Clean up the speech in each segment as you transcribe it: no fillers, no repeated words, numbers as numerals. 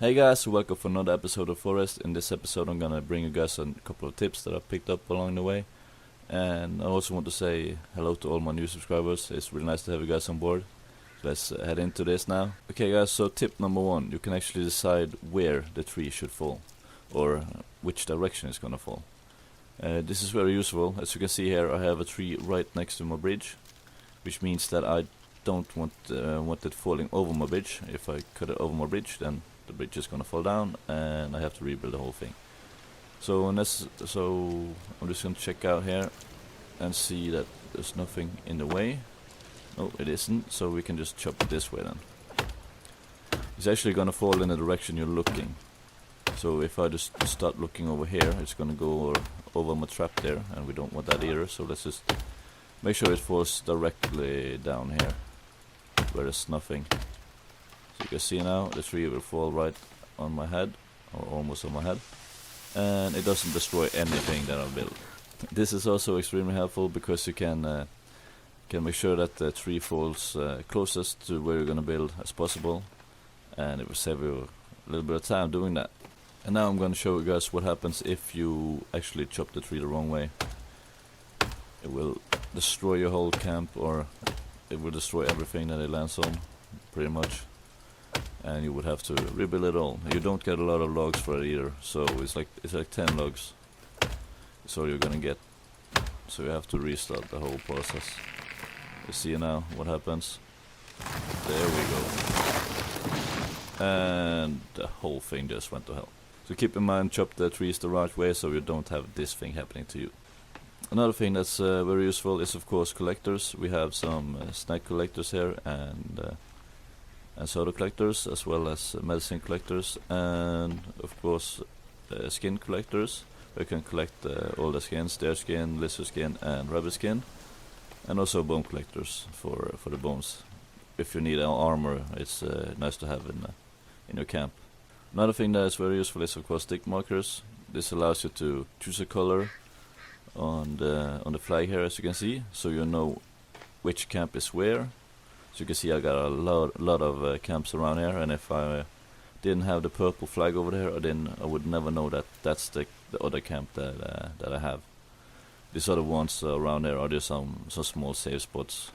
Hey guys, welcome for another episode of Forest. In this episode I'm gonna bring you guys a couple of tips that I picked up along the way. And I also want to say hello to all my new subscribers. It's really nice to have you guys on board. So let's head into this now. Okay guys, so tip number one, you can actually decide where the tree should fall. Or which direction it's gonna fall. This is very useful. As you can see here, I have a tree right next to my bridge. Which means that I don't want it falling over my bridge. If I cut it over my bridge, then the bridge is gonna fall down and I have to rebuild the whole thing. So I'm just gonna check out here and see that there's nothing in the way. No, it isn't, so we can just chop it this way then. It's actually gonna fall in the direction you're looking. So if I just start looking over here, it's gonna go over my trap there, and we don't want that either, so let's just make sure it falls directly down here where there's nothing. So you can see now the tree will fall right on my head, or almost on my head, and it doesn't destroy anything that I built. This is also extremely helpful because you can make sure that the tree falls closest to where you're gonna build as possible, and it will save you a little bit of time doing that. And now I'm gonna show you guys what happens if you actually chop the tree the wrong way. It will destroy your whole camp, or it will destroy everything that it lands on, pretty much. And you would have to rebuild it all. You don't get a lot of logs for it either, so it's like 10 logs. So you're gonna get. So you have to restart the whole process. You see now what happens. There we go. And the whole thing just went to hell. So keep in mind, chop the trees the right way so you don't have this thing happening to you. Another thing that's very useful is of course collectors. We have some snack collectors here and soda collectors, as well as medicine collectors, and of course skin collectors. You can collect all the skins, deer skin, lizard skin and rabbit skin, and also bone collectors for the bones. If you need armor, it's nice to have in your camp. Another thing that is very useful is of course stick markers. This allows you to choose a color on the flag here, as you can see, so you know which camp is where. So you can see I got a lot of camps around here, and if I didn't have the purple flag over there, I would never know that that's the other camp that I have. These other ones around there are just some small safe spots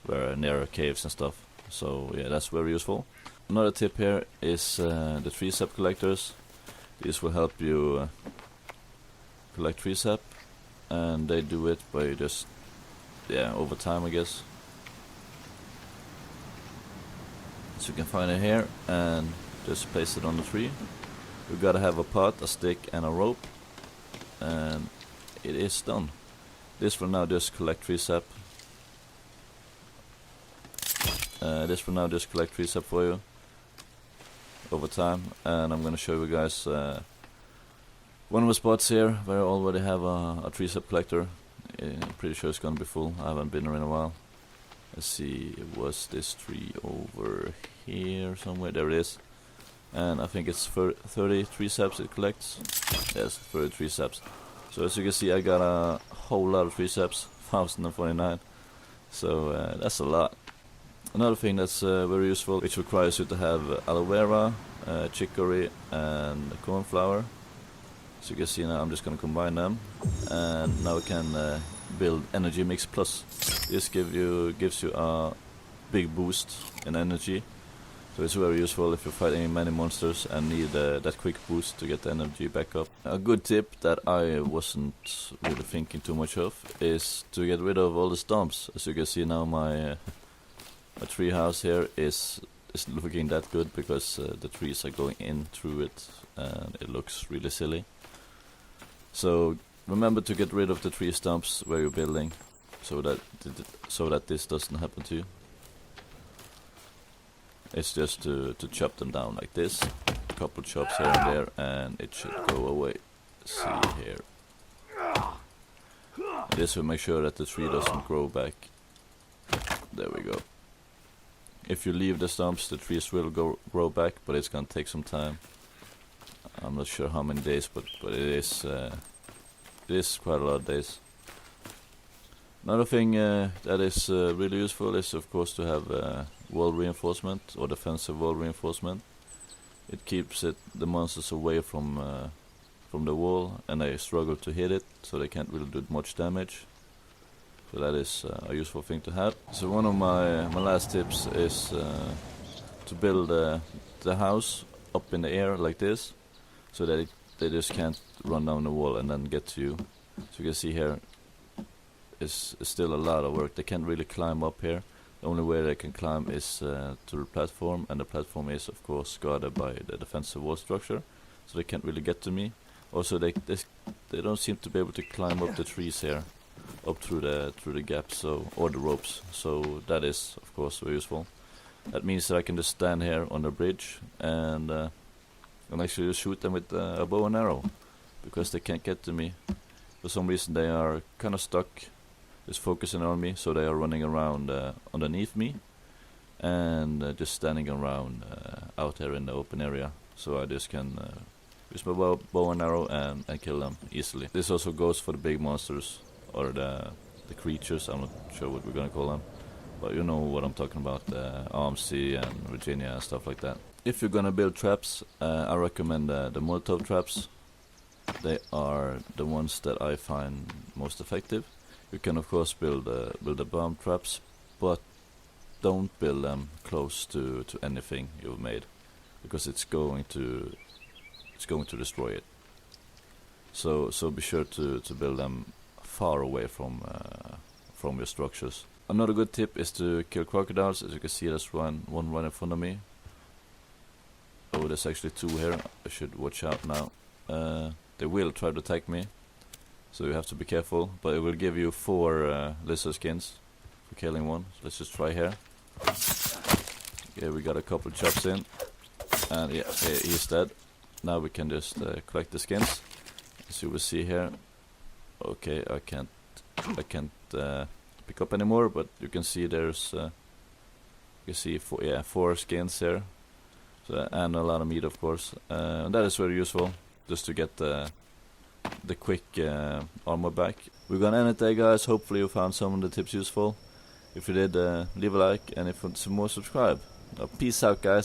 where near caves and stuff. So yeah, that's very useful. Another tip here is the tree sap collectors. These will help you collect tree sap, and they do it by just over time, I guess. So you can find it here and just place it on the tree. You gotta have a pot, a stick and a rope, and it is done. This will now just collect tree sap. This will now just collect tree sap for you over time, and I'm gonna show you guys one of the spots here where I already have a tree sap collector. I'm pretty sure it's gonna be full. I haven't been there in a while. Let's see, was this tree over here somewhere? There it is. And I think it's 30 tree saps it collects. Yes, 30 tree saps. So as you can see, I got a whole lot of tree saps, 1049. So that's a lot. Another thing that's very useful, which requires you to have aloe vera, chicory and cornflower. So you can see now I'm just going to combine them, and now we can build Energy Mix Plus. This gives you a big boost in energy, so it's very useful if you're fighting many monsters and need that quick boost to get the energy back up. A good tip that I wasn't really thinking too much of is to get rid of all the stumps. As you can see now, my tree house here is looking that good because the trees are going in through it, and it looks really silly. So remember to get rid of the tree stumps where you're building, so that this doesn't happen to you. It's just to chop them down like this, a couple chops here and there, and it should go away. See here. This will make sure that the tree doesn't grow back. There we go. If you leave the stumps, the trees will grow back, but it's gonna take some time. I'm not sure how many days, but it is quite a lot of days. Another thing that is really useful is of course to have wall reinforcement or defensive wall reinforcement. It keeps the monsters away from the wall, and they struggle to hit it, so they can't really do much damage. So that is a useful thing to have. So one of my last tips is to build the house up in the air like this, so that they just can't run down the wall and then get to you. So you can see here is still a lot of work. They can't really climb up here. The only way they can climb is to the platform, and the platform is of course guarded by the defensive wall structure, so they can't really get to me. Also, they don't seem to be able to climb up the trees here, up through the gaps, or the ropes. So that is of course very useful. That means that I can just stand here on the bridge and actually just shoot them with a bow and arrow, because they can't get to me. For some reason they are kind of stuck, just focusing on me, so they are running around underneath me and just standing around out here in the open area. So I just can use my bow and arrow and kill them easily. This also goes for the big monsters, or the creatures. I'm not sure what we're gonna call them, but you know what I'm talking about, AMC and Virginia and stuff like that. If you're gonna build traps, I recommend the Molotov traps. They are the ones that I find most effective. You can of course build the bomb traps, but don't build them close to anything you've made, because it's going to destroy it. So be sure to build them far away from your structures. Another good tip is to kill crocodiles. As you can see, there's one right in front of me. Oh, there's actually two here. I should watch out now. They will try to attack me, so you have to be careful. But it will give you 4 lizard skins for killing one. So let's just try here. Okay, we got a couple chops in, and yeah, he's dead. Now we can just collect the skins. As you will see here. Okay, I can't pick up anymore, but you can see there's you can see 4 skins here. So, and a lot of meat, of course. And that is very useful, just to get the quick armor back. We're gonna end it there, guys. Hopefully you found some of the tips useful. If you did, leave a like, and if you want some more, subscribe. Peace out, guys.